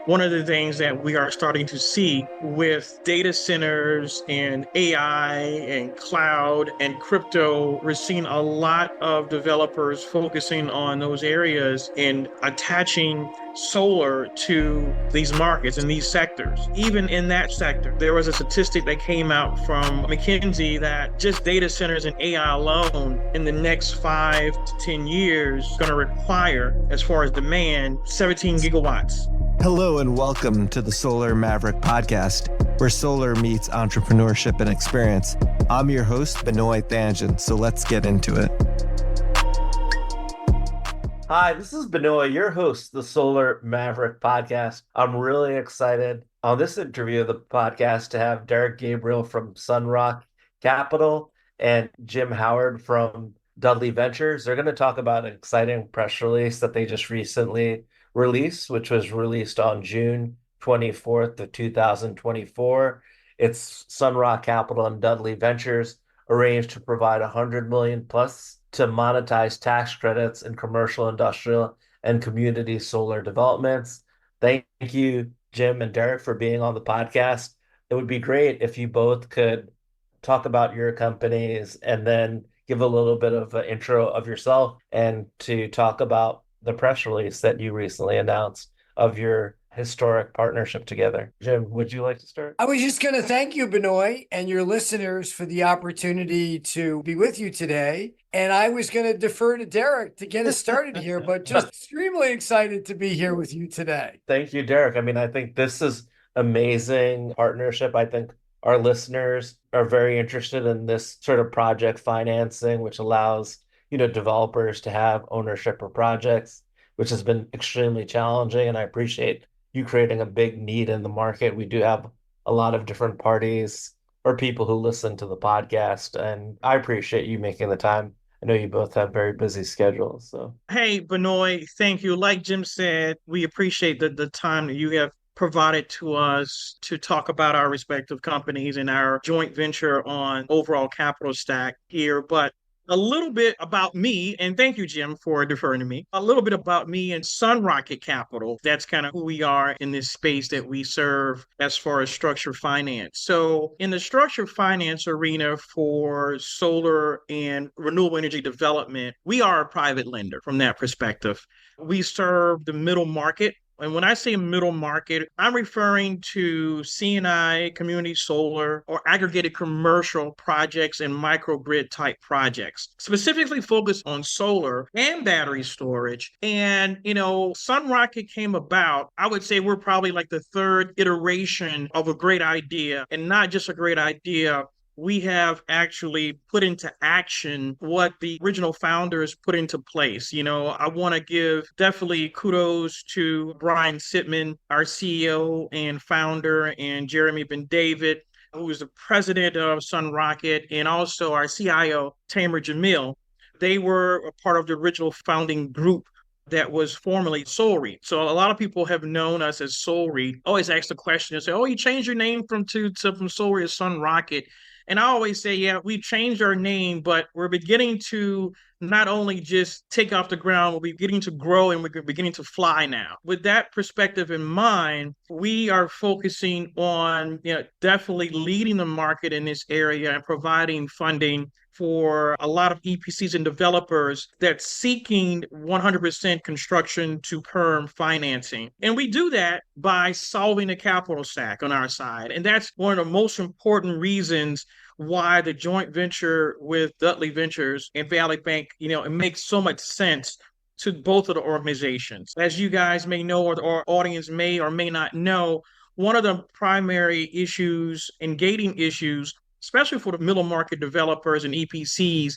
One of the things that we are starting to see with data centers and AI and cloud and crypto, we're seeing a lot of developers focusing on those areas and attaching solar to these markets and these sectors. Even in that sector, there was a statistic that came out from McKinsey that just data centers and AI alone in the next 5 to 10 years is going to require, as far as demand, 17 gigawatts. Hello and welcome to the Solar Maverick Podcast, where solar meets entrepreneurship and experience. I'm your host, Benoy Thanjan, so let's get into it. Hi, this is Benoy, your host, the Solar Maverick Podcast. I'm really excited on this interview of the podcast to have Derek Gabriel from SunRocket Capital and Jim Howard from Dudley Ventures. They're going to talk about an exciting press release that they just recently released, which was released on June 24th of 2024. It's SunRocket Capital and Dudley Ventures arranged to provide $100 million plus to monetize tax credits in commercial, industrial, and community solar developments. Thank you, Jim and Derek, for being on the podcast. It would be great if you both could talk about your companies and then give a little bit of an intro of yourself and to talk about the press release that you recently announced of your historic partnership together. Jim, would you like to start? I was just going to thank you, Benoy, and your listeners for the opportunity to be with you today. And I was going to defer to Derek to get us started here, but just extremely excited to be here with you today. Thank you, Derek. I mean, I think this is amazing partnership. I think our listeners are very interested in this sort of project financing, which allows developers to have ownership of projects, which has been extremely challenging. And I appreciate you creating a big need in the market. We do have a lot of different parties or people who listen to the podcast, and I appreciate you making the time. I know you both have very busy schedules. So, hey, Benoy, thank you. Like Jim said, we appreciate the time that you have provided to us to talk about our respective companies and our joint venture on overall capital stack here. But a little bit about me, and thank you, Jim, for deferring to me. A little bit about me and SunRocket Capital. That's kind of who we are in this space that we serve as far as structured finance. So in the structured finance arena for solar and renewable energy development, we are a private lender from that perspective. We serve the middle market. And when I say middle market, I'm referring to C&I, community solar, or aggregated commercial projects and microgrid type projects, specifically focused on solar and battery storage. And, SunRocket came about, I would say we're probably like the third iteration of a great idea, and not just a great idea. We have actually put into action what the original founders put into place. I want to give definitely kudos to Brian Sitman, our CEO and founder, and Jeremy Ben David, who is the president of SunRocket, and also our CIO, Tamer Jamil. They were a part of the original founding group that was formerly SolarCity. So a lot of people have known us as SolarCity. Always ask the question and say, "Oh, you changed your name from SolarCity to SunRocket." And I always say, yeah, we changed our name, but we're beginning to not only just take off the ground, we're beginning to grow and we're beginning to fly now. With that perspective in mind, we are focusing on definitely leading the market in this area and providing funding for a lot of EPCs and developers that's seeking 100% construction to perm financing. And we do that by solving the capital stack on our side. And that's one of the most important reasons why the joint venture with Dudley Ventures and Valley Bank, it makes so much sense to both of the organizations. As you guys may know, or the audience may or may not know, one of the primary issues and gating issues, especially for the middle market developers and EPCs,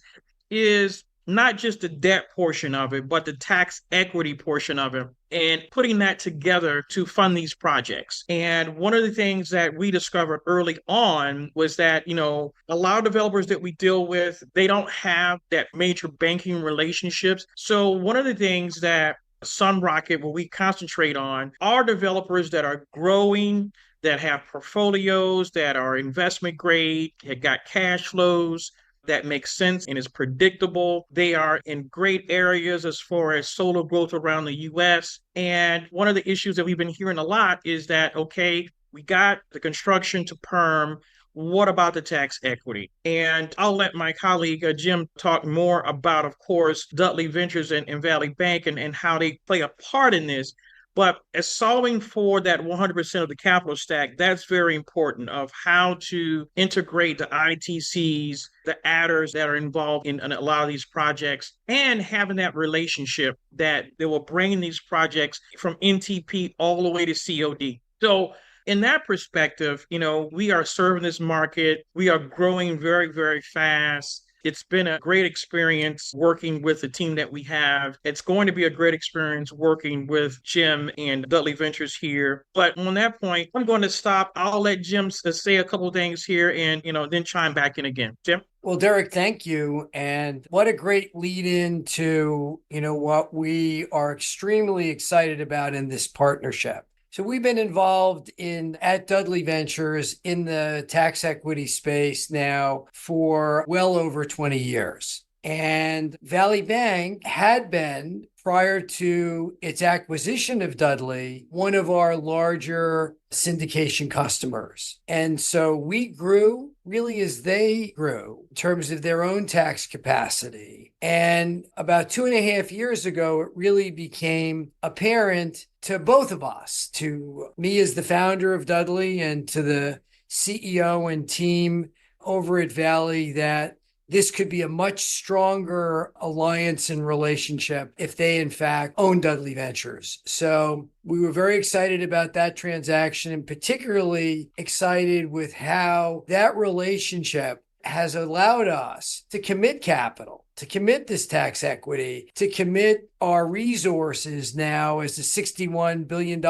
is not just the debt portion of it, but the tax equity portion of it, and putting that together to fund these projects. And one of the things that we discovered early on was that, a lot of developers that we deal with, they don't have that major banking relationships. So one of the things that SunRocket, what we concentrate on, are developers that are growing, that have portfolios that are investment grade, have got cash flows, that makes sense and is predictable. They are in great areas as far as solar growth around the US. And one of the issues that we've been hearing a lot is that, okay, we got the construction to perm. What about the tax equity? And I'll let my colleague Jim talk more about, of course, Dudley Ventures and Valley Bank and how they play a part in this. But as solving for that 100% of the capital stack, that's very important of how to integrate the ITCs, the adders that are involved in a lot of these projects, and having that relationship that they will bring these projects from NTP all the way to COD. So in that perspective, we are serving this market. We are growing very, very fast. It's been a great experience working with the team that we have. It's going to be a great experience working with Jim and Dudley Ventures here. But on that point, I'm going to stop. I'll let Jim say a couple of things here and, then chime back in again. Jim? Well, Derek, thank you. And what a great lead in to, what we are extremely excited about in this partnership. So we've been involved at Dudley Ventures in the tax equity space now for well over 20 years. And Valley Bank had been, prior to its acquisition of Dudley, one of our larger syndication customers. And so we grew really as they grew in terms of their own tax capacity. And about 2.5 years ago, it really became apparent to both of us, to me as the founder of Dudley and to the CEO and team over at Valley, that this could be a much stronger alliance and relationship if they, in fact, own Dudley Ventures. So we were very excited about that transaction, and particularly excited with how that relationship has allowed us to commit capital, to commit this tax equity, to commit our resources now as a $61 billion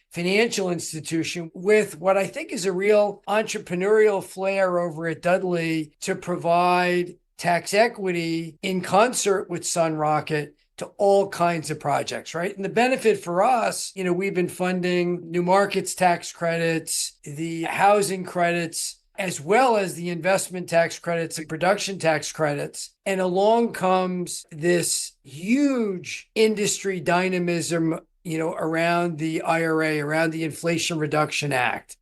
financial institution with what I think is a real entrepreneurial flair over at Dudley to provide tax equity in concert with SunRocket to all kinds of projects, right? And the benefit for us, we've been funding new markets tax credits, the housing credits, as well as the investment tax credits and production tax credits. And along comes this huge industry dynamism around the IRA, around the Inflation Reduction Act.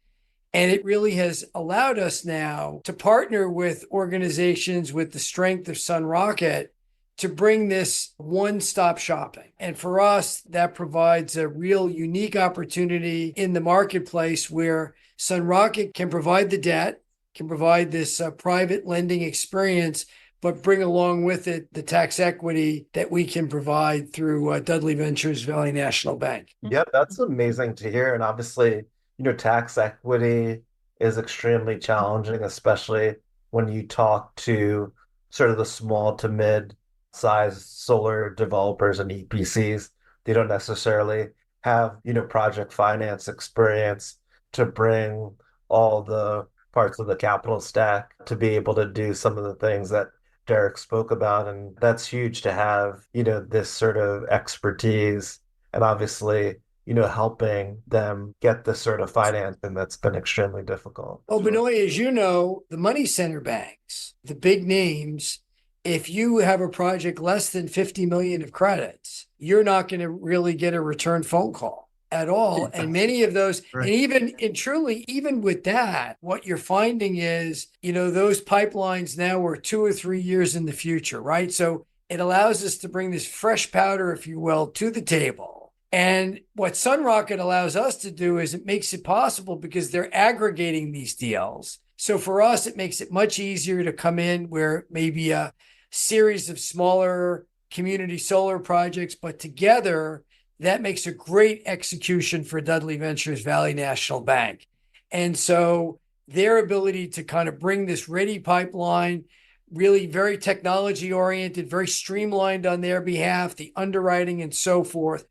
And it really has allowed us now to partner with organizations with the strength of SunRocket to bring this one-stop shopping. And for us, that provides a real unique opportunity in the marketplace where SunRocket can provide the debt, can provide this private lending experience, but bring along with it the tax equity that we can provide through Dudley Ventures Valley National Bank. Yep, that's amazing to hear. And obviously, tax equity is extremely challenging, especially when you talk to sort of the small to mid-sized solar developers and EPCs. They don't necessarily have, project finance experience to bring all the parts of the capital stack to be able to do some of the things that Derek spoke about. And that's huge to have, this sort of expertise and obviously, helping them get this sort of financing that's been extremely difficult. Oh, Benoy, as you know, the money center banks, the big names, if you have a project less than 50 million of credits, you're not going to really get a return phone call at all. And many of those, right. Even with that, what you're finding is, those pipelines now are 2 or 3 years in the future, right? So it allows us to bring this fresh powder, if you will, to the table. And what SunRocket allows us to do is it makes it possible because they're aggregating these deals. So for us, it makes it much easier to come in where maybe a series of smaller community solar projects, but together, that makes a great execution for Dudley Ventures Valley National Bank. And so their ability to kind of bring this ready pipeline, really very technology oriented, very streamlined on their behalf, the underwriting and so forth,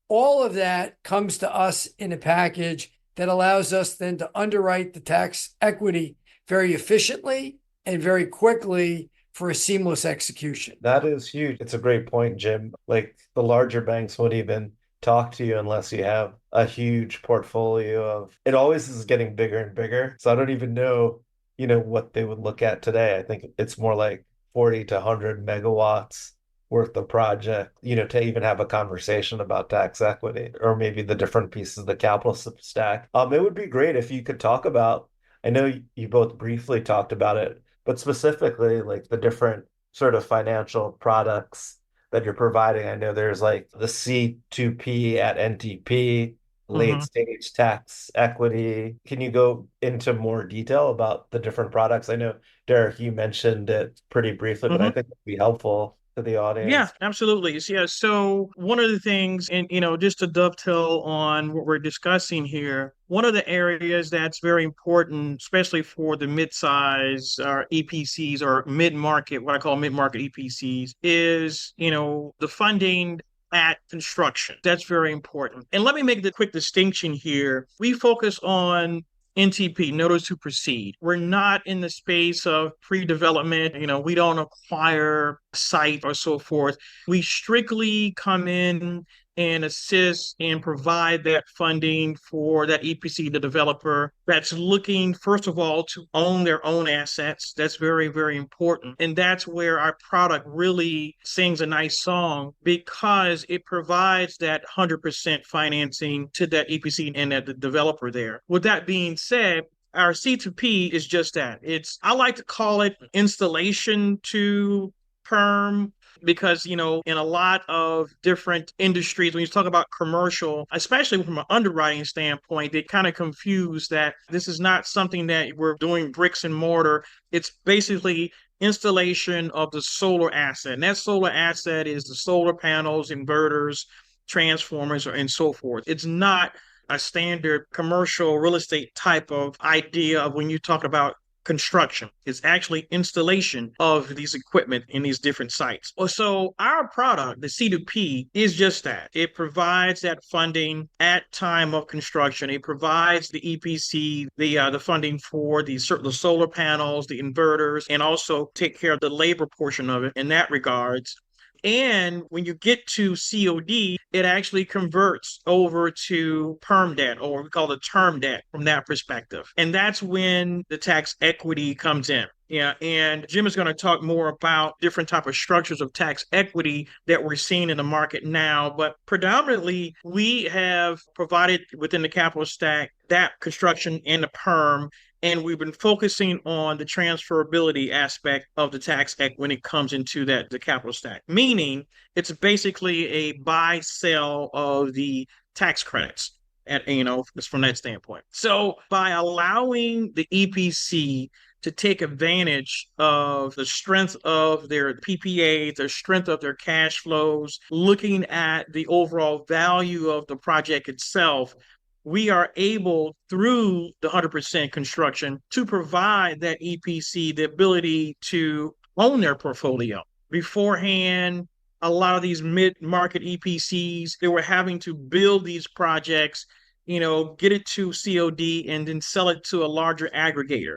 all of that comes to us in a package that allows us then to underwrite the tax equity very efficiently and very quickly for a seamless execution. That is huge. It's a great point, Jim. Like the larger banks won't even talk to you unless you have a huge portfolio of, it always is getting bigger and bigger. So I don't even know what they would look at today. I think it's more like 40 to 100 megawatts worth of project, to even have a conversation about tax equity or maybe the different pieces of the capital stack. It would be great if you could talk about, I know you both briefly talked about it, but specifically like the different sort of financial products that you're providing. I know there's like the C2P at NTP, late Mhm. stage tax equity. Can you go into more detail about the different products? I know, Derek, you mentioned it pretty briefly, but I Mhm. think it'd be helpful to the Yeah, audience. absolutely. Yeah. So one of the things, and just to dovetail on what we're discussing here, one of the areas that's very important, especially for the mid-size EPCs or mid-market, what I call mid-market EPCs, is the funding at construction. That's very important. And let me make the quick distinction here. We focus on NTP, notice to proceed. We're not in the space of pre-development. We don't acquire site or so forth. We strictly come in and assist and provide that funding for that EPC, the developer that's looking, first of all, to own their own assets. That's very, very important. And that's where our product really sings a nice song because it provides that 100% financing to that EPC and that the developer there. With that being said, our C2P is just that. I like to call it installation to perm because in a lot of different industries when you talk about commercial, especially from an underwriting standpoint, they kind of confuse that this is not something that we're doing bricks and mortar. It's basically installation of the solar asset, and that solar asset is the solar panels, inverters, transformers, and so forth. It's not a standard commercial real estate type of idea of when you talk about construction. It's actually installation of these equipment in these different sites. So our product, the C2P, is just that. It provides that funding at time of construction. It provides the EPC, the funding for the solar panels, the inverters, and also take care of the labor portion of it in that regards. And when you get to COD, it actually converts over to perm debt, or we call it term debt from that perspective. And that's when the tax equity comes in. Yeah, and Jim is going to talk more about different type of structures of tax equity that we're seeing in the market now. But predominantly, we have provided within the capital stack that construction and the perm, and we've been focusing on the transferability aspect of the tax equity when it comes into the capital stack, meaning it's basically a buy sell of the tax credits from that standpoint. So by allowing the EPC to take advantage of the strength of their PPAs, the strength of their cash flows, looking at the overall value of the project itself, we are able, through the 100% construction, to provide that EPC the ability to own their portfolio. Beforehand, a lot of these mid-market EPCs, they were having to build these projects, get it to COD and then sell it to a larger aggregator.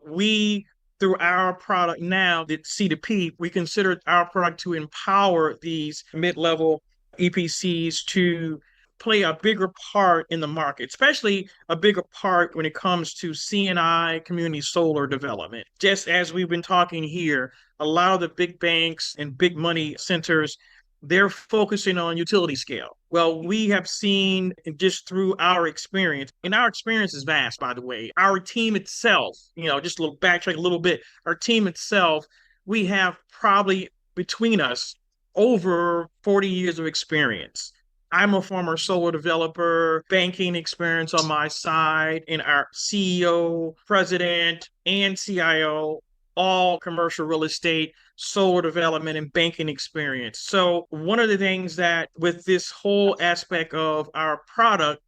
We, through our product now, the C2P, we consider our product to empower these mid-level EPCs to play a bigger part in the market, especially a bigger part when it comes to C&I community solar development. Just as we've been talking here, a lot of the big banks and big money centers, they're focusing on utility scale. Well, we have seen just through our experience, and our experience is vast, by the way. Our team itself, just a little backtrack a little bit, our team itself, we have probably between us over 40 years of experience. I'm a former solar developer, banking experience on my side, and our CEO, president, and CIO, all commercial real estate, solar development, and banking experience. So one of the things that with this whole aspect of our product,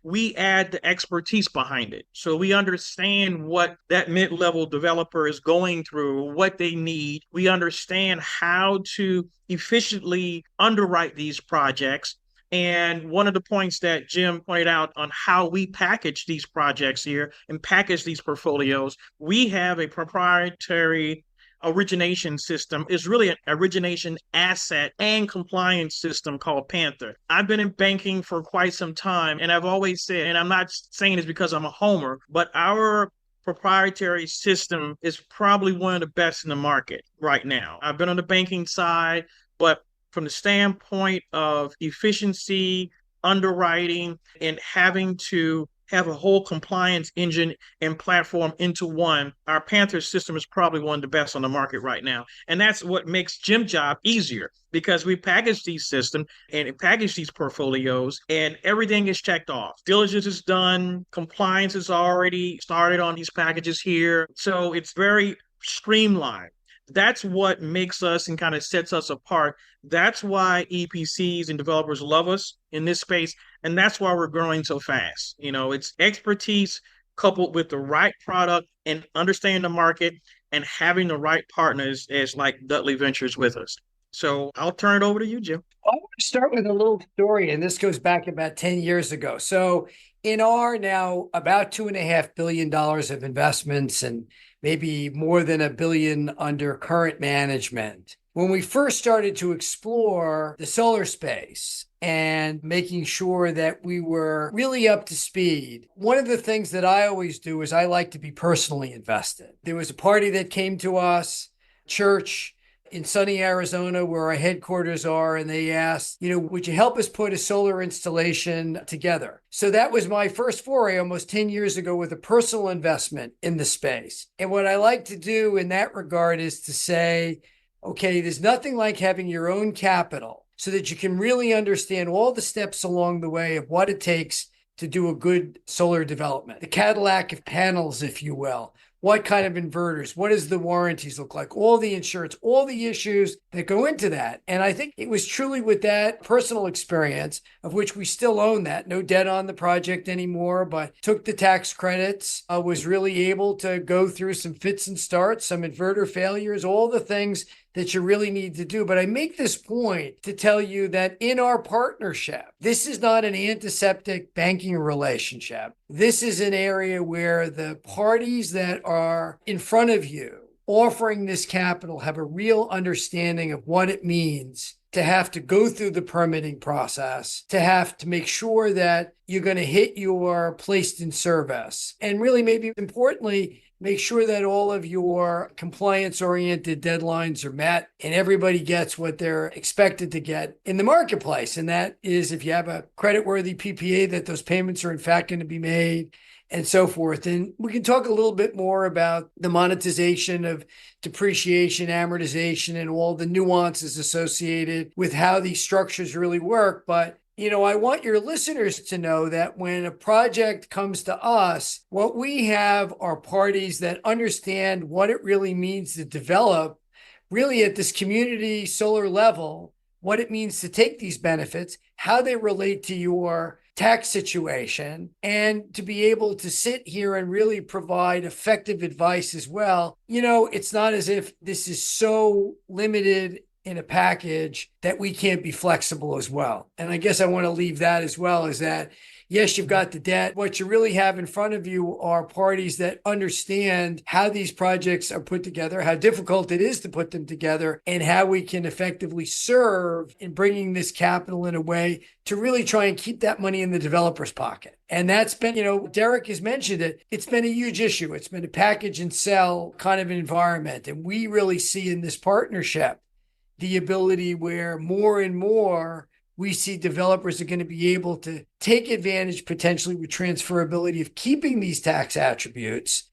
we add the expertise behind it. So we understand what that mid-level developer is going through, what they need. We understand how to efficiently underwrite these projects. And one of the points that Jim pointed out on how we package these projects here and package these portfolios, we have a proprietary origination system. Is really an origination asset and compliance system called Panther. I've been in banking for quite some time, and I've always said, and I'm not saying this because I'm a homer, but our proprietary system is probably one of the best in the market right now. I've been on the banking side, but from the standpoint of efficiency, underwriting, and having to have a whole compliance engine and platform into one, our Panther system is probably one of the best on the market right now. And that's what makes Jim's job easier because we package these systems and package these portfolios and everything is checked off. Diligence is done, compliance is already started on these packages here. So it's very streamlined. That's what makes us and kind of sets us apart. That's why EPCs and developers love us in this space. And that's why we're growing so fast. It's expertise coupled with the right product and understanding the market and having the right partners as like Dudley Ventures with us. So I'll turn it over to you, Jim. I want to start with a little story, and this goes back about 10 years ago. So in our now about $2.5 billion of investments and maybe more than $1 billion under current management, when we first started to explore the solar space and making sure that we were really up to speed, one of the things that I always do is I like to be personally invested. There was a party that came to us, church in sunny Arizona, where our headquarters are, and they asked, would you help us put a solar installation together? So that was my first foray almost 10 years ago with a personal investment in the space. And what I like to do in that regard is to say, okay, there's nothing like having your own capital so that you can really understand all the steps along the way of what it takes to do a good solar development. The Cadillac of panels, if you will. What kind of inverters? What does the warranties look like? All the insurance, all the issues that go into that. And I think it was truly with that personal experience, of which we still own that, no debt on the project anymore, but took the tax credits, was really able to go through some fits and starts, some inverter failures, all the things that you really need to do. But I make this point to tell you that in our partnership, this is not an antiseptic banking relationship. This is an area where the parties that are in front of you offering this capital have a real understanding of what it means to have to go through the permitting process, to have to make sure that you're going to hit your placed in service. And really, maybe importantly, make sure that all of your compliance-oriented deadlines are met and everybody gets what they're expected to get in the marketplace. And that is, if you have a creditworthy PPA, that those payments are in fact going to be made and so forth. And we can talk a little bit more about the monetization of depreciation, amortization, and all the nuances associated with how these structures really work. But I want your listeners to know that when a project comes to us, what we have are parties that understand what it really means to develop really at this community solar level, what it means to take these benefits, how they relate to your tax situation, and to be able to sit here and really provide effective advice as well. It's not as if this is so limited in a package that we can't be flexible as well. And I guess I want to leave that as well, is that, yes, you've got the debt. What you really have in front of you are parties that understand how these projects are put together, how difficult it is to put them together, and how we can effectively serve in bringing this capital in a way to really try and keep that money in the developer's pocket. And that's been, Derek has mentioned it, it's been a huge issue. It's been a package and sell kind of environment. And we really see in this partnership the ability where more and more we see developers are going to be able to take advantage potentially with transferability of keeping these tax attributes,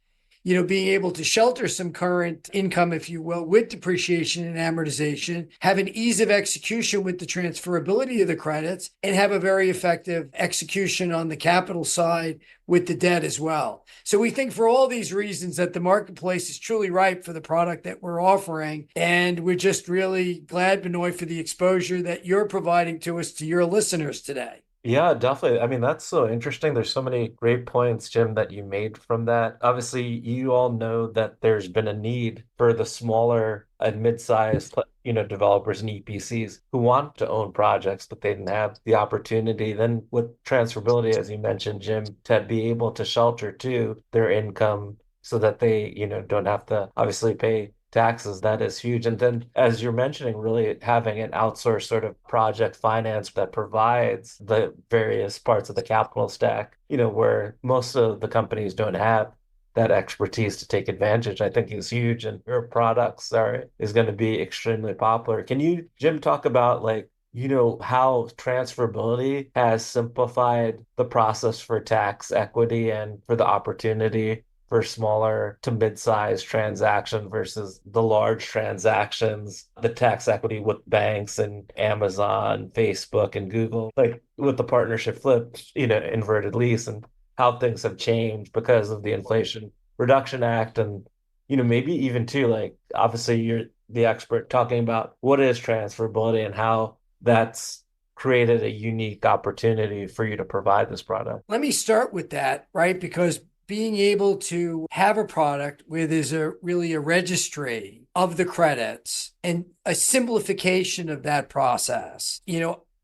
being able to shelter some current income, if you will, with depreciation and amortization, have an ease of execution with the transferability of the credits, and have a very effective execution on the capital side with the debt as well. So we think for all these reasons that the marketplace is truly ripe for the product that we're offering. And we're just really glad, Benoy, for the exposure that you're providing to us, to your listeners today. Yeah, definitely. I mean, that's so interesting. There's so many great points, Jim, that you made from that. Obviously, you all know that there's been a need for the smaller and mid-sized, developers and EPCs who want to own projects, but they didn't have the opportunity. Then with transferability, as you mentioned, Jim, to be able to shelter to their income so that they, don't have to obviously pay taxes, that is huge. And then, as you're mentioning, really having an outsourced sort of project finance that provides the various parts of the capital stack, where most of the companies don't have that expertise to take advantage, I think is huge. And your products is going to be extremely popular. Can you, Jim, talk about how transferability has simplified the process for tax equity and for the opportunity for smaller to mid-sized transaction versus the large transactions, the tax equity with banks and Amazon, Facebook, and Google, like with the partnership flip, inverted lease, and how things have changed because of the Inflation Reduction Act. And, maybe even too, like, obviously you're the expert talking about what is transferability and how that's created a unique opportunity for you to provide this product. Let me start with that, right? Because being able to have a product where there's really a registry of the credits and a simplification of that process,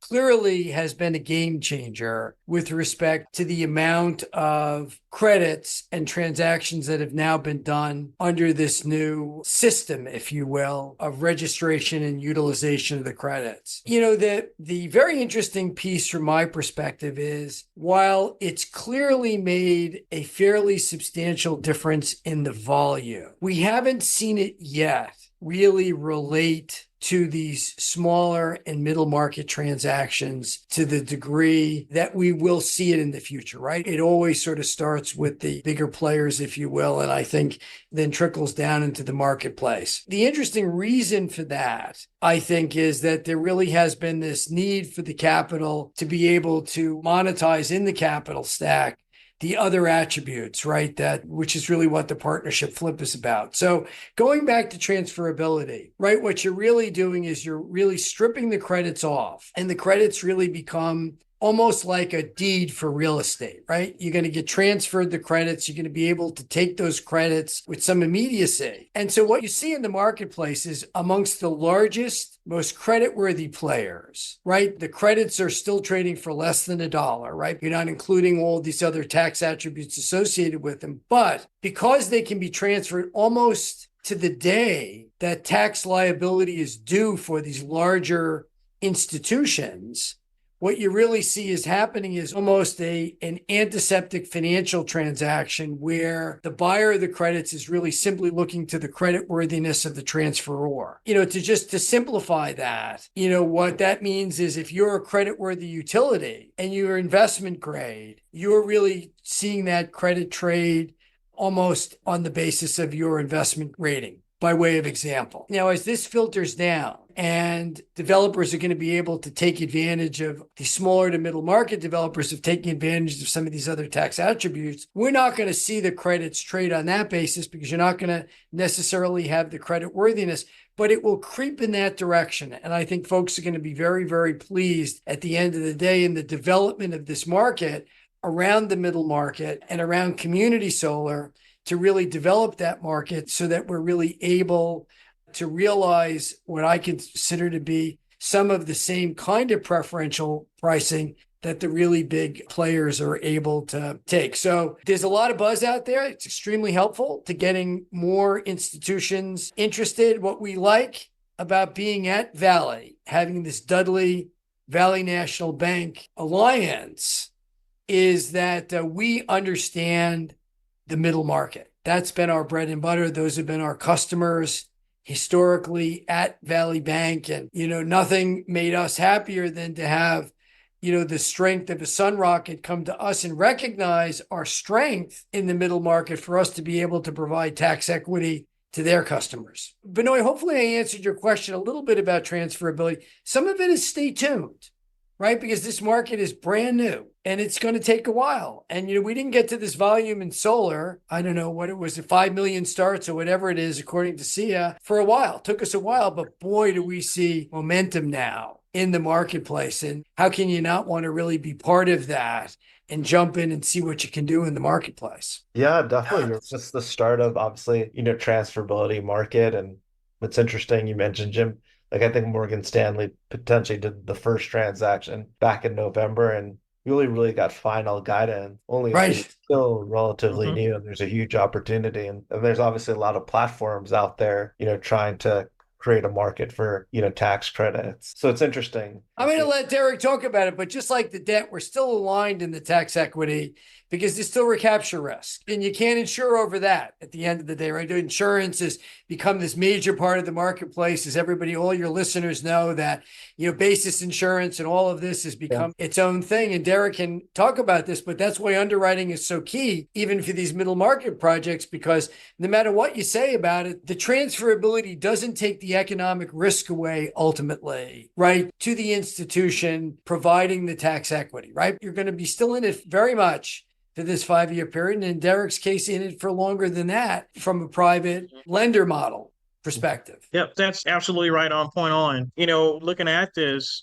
clearly has been a game changer with respect to the amount of credits and transactions that have now been done under this new system, if you will, of registration and utilization of the credits. The very interesting piece from my perspective is, while it's clearly made a fairly substantial difference in the volume, we haven't seen it yet really relate to these smaller and middle market transactions to the degree that we will see it in the future, right? It always sort of starts with the bigger players, if you will, and I think then trickles down into the marketplace. The interesting reason for that, I think, is that there really has been this need for the capital to be able to monetize in the capital stack the other attributes, right? Which is really what the partnership flip is about. So going back to transferability, right? What you're really doing is you're really stripping the credits off, and the credits really become almost like a deed for real estate, right? You're going to get transferred the credits. You're going to be able to take those credits with some immediacy. And so what you see in the marketplace is amongst the largest, most creditworthy players, right? The credits are still trading for less than $1, right? You're not including all these other tax attributes associated with them. But because they can be transferred almost to the day that tax liability is due for these larger institutions, what you really see is happening is almost an antiseptic financial transaction where the buyer of the credits is really simply looking to the creditworthiness of the transferor. To simplify that, what that means is if you're a creditworthy utility and you're investment grade, you're really seeing that credit trade almost on the basis of your investment rating, by way of example. Now, as this filters down and developers are going to be able to take advantage of the smaller to middle market developers of taking advantage of some of these other tax attributes, we're not going to see the credits trade on that basis because you're not going to necessarily have the credit worthiness, but it will creep in that direction. And I think folks are going to be very, very pleased at the end of the day in the development of this market around the middle market and around community solar to really develop that market so that we're really able to realize what I consider to be some of the same kind of preferential pricing that the really big players are able to take. So there's a lot of buzz out there. It's extremely helpful to getting more institutions interested. What we like about being at Valley, having this Dudley Valley National Bank alliance, is that we understand the middle market. That's been our bread and butter. Those have been our customers historically at Valley Bank. And, nothing made us happier than to have, the strength of a SunRocket come to us and recognize our strength in the middle market for us to be able to provide tax equity to their customers. Benoy, hopefully I answered your question a little bit about transferability. Some of it is stay tuned, right? Because this market is brand new and it's going to take a while. And, we didn't get to this volume in solar. I don't know what it was, 5 million starts or whatever it is, according to SIA, for a while. It took us a while, but boy, do we see momentum now in the marketplace. And how can you not want to really be part of that and jump in and see what you can do in the marketplace? Yeah, definitely. It's just the start of, obviously, transferability market. And what's interesting, you mentioned, Jim, I think Morgan Stanley potentially did the first transaction back in November and really got final guidance. Only right. It's still relatively new, and there's a huge opportunity. And there's obviously a lot of platforms out there, trying to create a market for, tax credits. So it's interesting. I'm going to let Derek talk about it, but just like the debt, we're still aligned in the tax equity because there's still recapture risk, and you can't insure over that at the end of the day, right? Insurance has become this major part of the marketplace, as everybody, all your listeners know that, basis insurance and all of this has become its own thing. And Derek can talk about this, but that's why underwriting is so key, even for these middle market projects, because no matter what you say about it, the transferability doesn't take the economic risk away ultimately, right? To the institution providing the tax equity, right? You're going to be still in it very much for this 5-year period. And in Derek's case, in it for longer than that from a private lender model perspective. Yep, that's absolutely right on point on. Looking at this,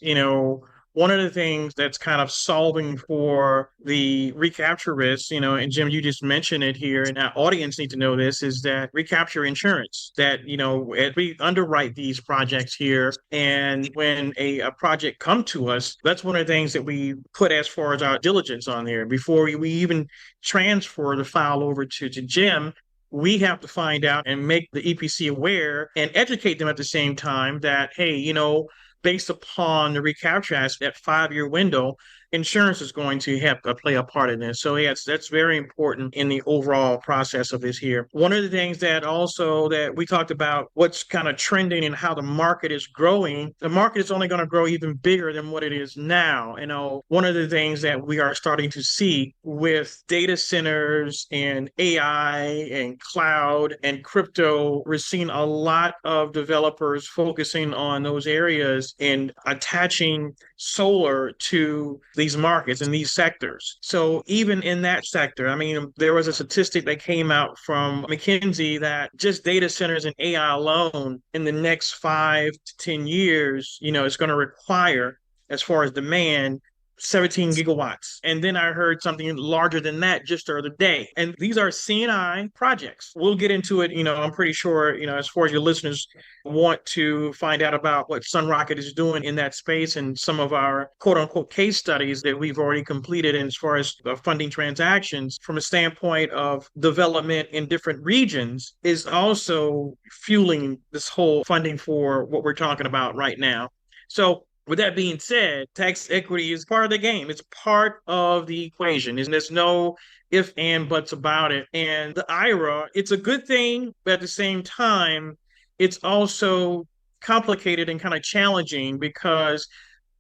one of the things that's kind of solving for the recapture risk, and Jim, you just mentioned it here, and our audience need to know this, is that recapture insurance, that, as we underwrite these projects here, and when a project come to us, that's one of the things that we put as far as our diligence on there. Before we even transfer the file over to Jim, we have to find out and make the EPC aware and educate them at the same time that, hey, based upon the recapture aspect, that 5-year window, insurance is going to have to play a part in this. So yes, that's very important in the overall process of this here. One of the things that also that we talked about, what's kind of trending and how the market is growing, the market is only going to grow even bigger than what it is now. One of the things that we are starting to see with data centers and AI and cloud and crypto, we're seeing a lot of developers focusing on those areas and attaching solar to these markets and these sectors. So even in that sector, there was a statistic that came out from McKinsey that just data centers and AI alone in the next 5 to 10 years, it's going to require, as far as demand, 17 gigawatts. And then I heard something larger than that just the other day. And these are C&I projects. We'll get into it. I'm pretty sure, as far as your listeners want to find out about what SunRocket is doing in that space and some of our quote unquote case studies that we've already completed as far as funding transactions from a standpoint of development in different regions is also fueling this whole funding for what we're talking about right now. So with that being said, tax equity is part of the game. It's part of the equation, and there's no if and buts about it. And the IRA, it's a good thing, but at the same time, it's also complicated and kind of challenging because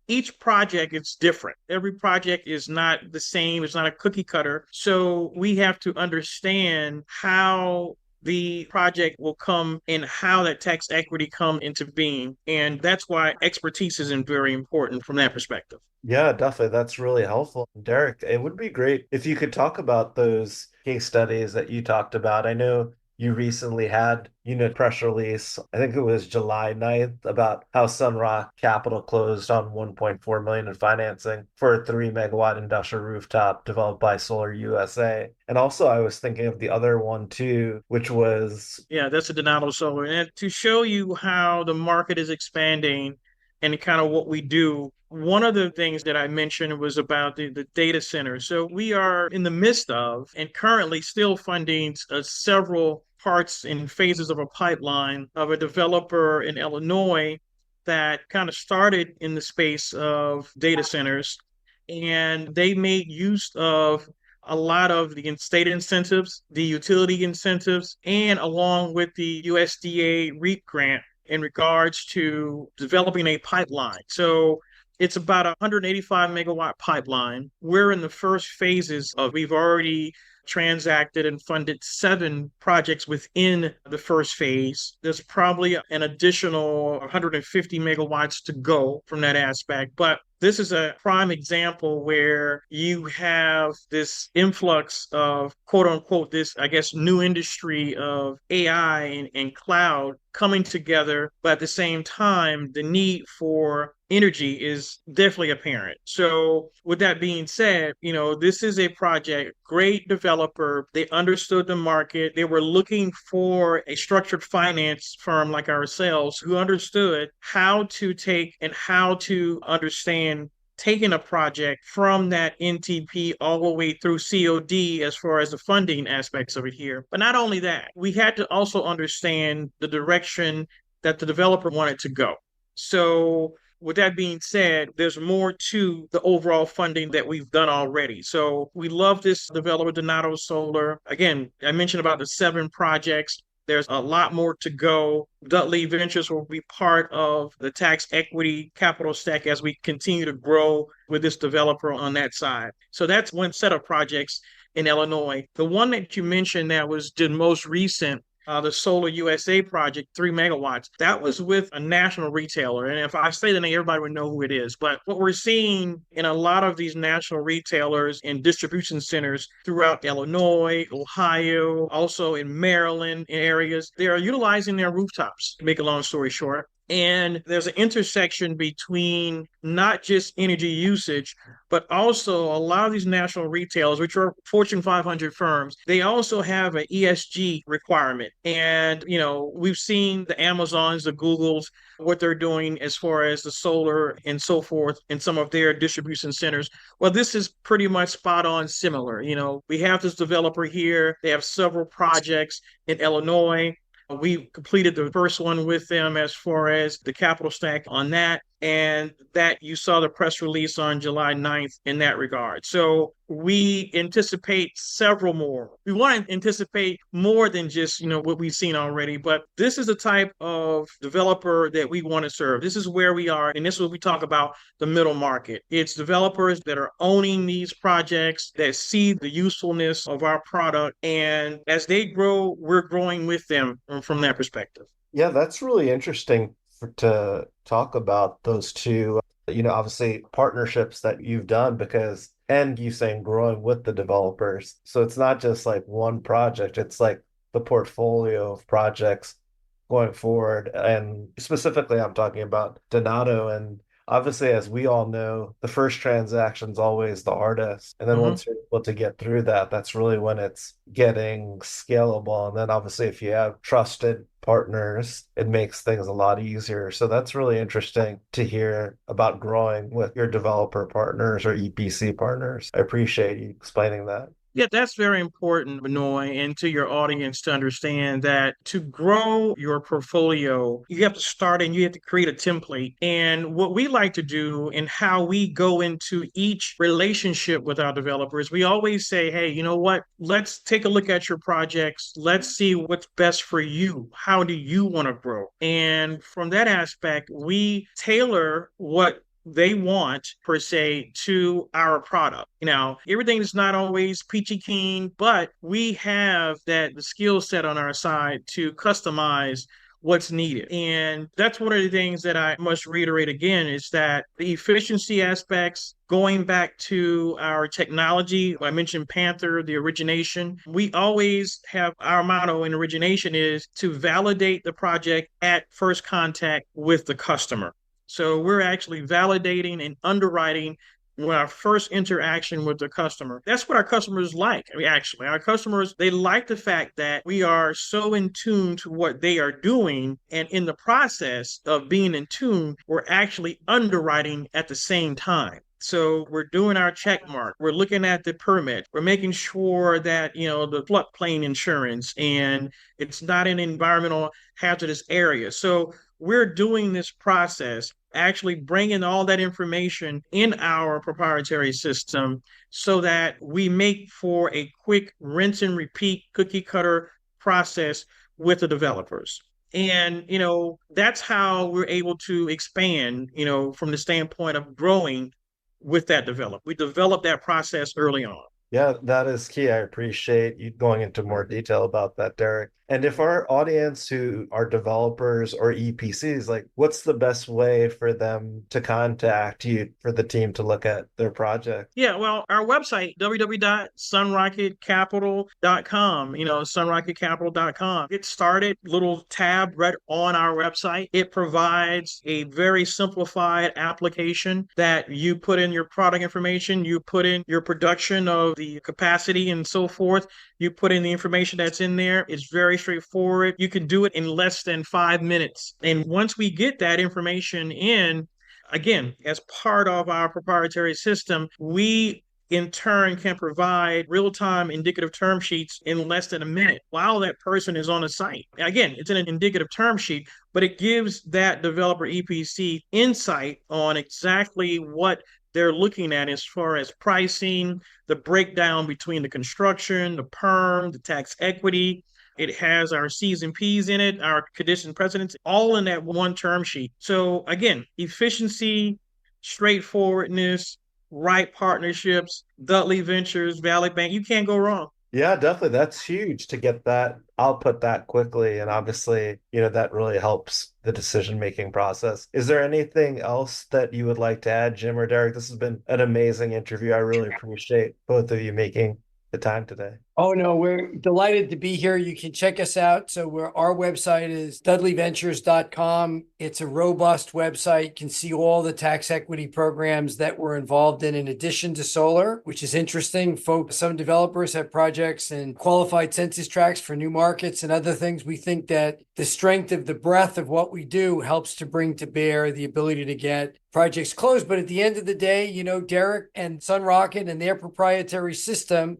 each project is different. Every project is not the same. It's not a cookie cutter. So we have to understand how the project will come and how that tax equity come into being. And that's why expertise is very important from that perspective. Yeah, definitely. That's really helpful. Derek, it would be great if you could talk about those case studies that you talked about. I know you recently had, press release, I think it was July 9th, about how SunRocket Capital closed on $1.4 million in financing for a 3-megawatt industrial rooftop developed by Solar USA. And also I was thinking of the other one too, which was... Yeah, that's a Donato Solar. And to show you how the market is expanding and kind of what we do, one of the things that I mentioned was about the data center. So we are in the midst of and currently still funding several parts and phases of a pipeline of a developer in Illinois that kind of started in the space of data centers. And they made use of a lot of the state incentives, the utility incentives, and along with the USDA REAP grant in regards to developing a pipeline. So it's about a 185 megawatt pipeline. We're in the first phases of, we've already transacted and funded 7 projects within the first phase. There's probably an additional 150 megawatts to go from that aspect. But this is a prime example where you have this influx of quote unquote, this, I guess, new industry of AI and cloud coming together. But at the same time, the need for energy is definitely apparent. So with that being said, this is a project, great developer. They understood the market. They were looking for a structured finance firm like ourselves who understood how to take and how to understand taking a project from that NTP all the way through COD as far as the funding aspects of it here. But not only that, we had to also understand the direction that the developer wanted to go. So with that being said, there's more to the overall funding that we've done already. So we love this developer, Donato Solar. Again, I mentioned about the 7 projects. There's a lot more to go. Dudley Ventures will be part of the tax equity capital stack as we continue to grow with this developer on that side. So that's one set of projects in Illinois. The one that you mentioned that was the most recent, the Solar USA project, 3 megawatts, that was with a national retailer. And if I say the name, everybody would know who it is. But what we're seeing in a lot of these national retailers and distribution centers throughout Illinois, Ohio, also in Maryland areas, they are utilizing their rooftops, to make a long story short. And there's an intersection between not just energy usage, but also a lot of these national retailers, which are Fortune 500 firms, they also have an ESG requirement. And, we've seen the Amazons, the Googles, what they're doing as far as the solar and so forth in some of their distribution centers. Well, this is pretty much spot on similar. We have this developer here. They have several projects in Illinois. We completed the first one with them as far as the capital stack on that. And that you saw the press release on July 9th in that regard. So we anticipate several more. We want to anticipate more than just, what we've seen already. But this is the type of developer that we want to serve. This is where we are. And this is what we talk about the middle market. It's developers that are owning these projects, that see the usefulness of our product. And as they grow, we're growing with them from that perspective. Yeah, that's really interesting to talk about those two, obviously partnerships that you've done and you saying growing with the developers. So it's not just like one project, it's like the portfolio of projects going forward. And specifically, I'm talking about Donato. And obviously, as we all know, the first transaction's always the hardest. And then once you're able to get through that, that's really when it's getting scalable. And then obviously, if you have trusted partners, it makes things a lot easier. So that's really interesting to hear about growing with your developer partners or EPC partners. I appreciate you explaining that. Yeah, that's very important, Benoy, and to your audience to understand that to grow your portfolio, you have to start and you have to create a template. And what we like to do and how we go into each relationship with our developers, we always say, hey, you know what? Let's take a look at your projects. Let's see what's best for you. How do you want to grow? And from that aspect, we tailor what they want, per se, to our product. Everything is not always peachy keen, but we have the skill set on our side to customize what's needed. And that's one of the things that I must reiterate again is that the efficiency aspects, going back to our technology, I mentioned Panther, the origination. We always have our motto in origination is to validate the project at first contact with the customer. So we're actually validating and underwriting with our first interaction with the customer. That's what our customers like. Our customers, they like the fact that we are so in tune to what they are doing. And in the process of being in tune, we're actually underwriting at the same time. So we're doing our check mark. We're looking at the permit. We're making sure that, the floodplain insurance and it's not an environmental hazardous area. So we're doing this process, actually bringing all that information in our proprietary system so that we make for a quick rinse and repeat cookie cutter process with the developers. And, that's how we're able to expand, from the standpoint of growing with that develop. We develop that process early on. Yeah, that is key. I appreciate you going into more detail about that, Derek. And if our audience who are developers or EPCs, what's the best way for them to contact you for the team to look at their project? Yeah, well, our website, www.sunrocketcapital.com, sunrocketcapital.com. Get started, little tab right on our website. It provides a very simplified application that you put in your product information, you put in your production of the capacity and so forth. You put in the information that's in there. It's very straightforward. You can do it in less than 5 minutes. And once we get that information in, again, as part of our proprietary system, we in turn can provide real-time indicative term sheets in less than a minute while that person is on the site. Again, it's an indicative term sheet, but it gives that developer EPC insight on exactly what they're looking at as far as pricing, the breakdown between the construction, the perm, the tax equity. It has our C's and P's in it, our condition precedents, all in that one term sheet. So again, efficiency, straightforwardness, right partnerships, Dudley Ventures, Valley Bank, you can't go wrong. Yeah, definitely. That's huge to get that output that quickly. And obviously, that really helps the decision-making process. Is there anything else that you would like to add, Jim or Derek? This has been an amazing interview. I really appreciate both of you making the time today. Oh, no, we're delighted to be here. You can check us out. So our website is dudleyventures.com. It's a robust website. You can see all the tax equity programs that we're involved in addition to solar, which is interesting. Some developers have projects and qualified census tracts for new markets and other things. We think that the strength of the breadth of what we do helps to bring to bear the ability to get projects closed. But at the end of the day, Derek and SunRocket and their proprietary system,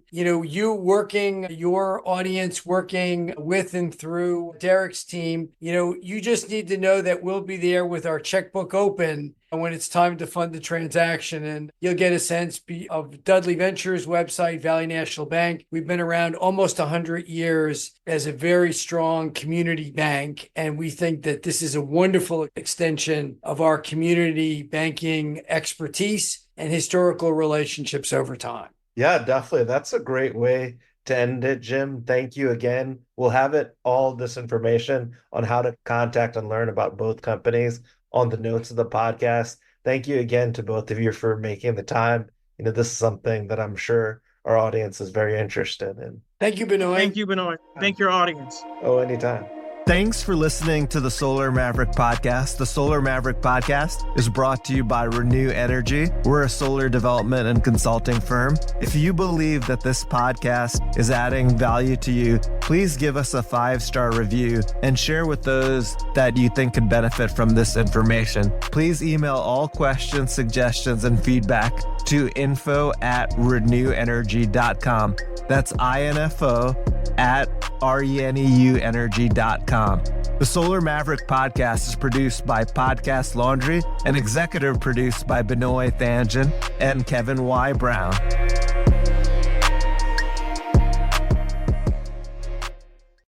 your audience working with and through Derek's team, you just need to know that we'll be there with our checkbook open when it's time to fund the transaction. And you'll get a sense of Dudley Ventures website, Valley National Bank. We've been around almost 100 years as a very strong community bank. And we think that this is a wonderful extension of our community banking expertise and historical relationships over time. Yeah, definitely. That's a great way to end it, Jim. Thank you again. We'll have all this information on how to contact and learn about both companies on the notes of the podcast. Thank you again to both of you for making the time. This is something that I'm sure our audience is very interested in. Thank you, Benoy. Thank you, Benoy. Thank your audience. Oh, anytime. Thanks for listening to the Solar Maverick Podcast. The Solar Maverick Podcast is brought to you by Reneu Energy. We're a solar development and consulting firm. If you believe that this podcast is adding value to you, please give us a 5-star review and share with those that you think could benefit from this information. Please email all questions, suggestions, and feedback to info@reneuenergy.com. That's info@reneuenergy.com. The Solar Maverick Podcast is produced by Podcast Laundry and executive produced by Benoy Thanjan and Kevin Y. Brown.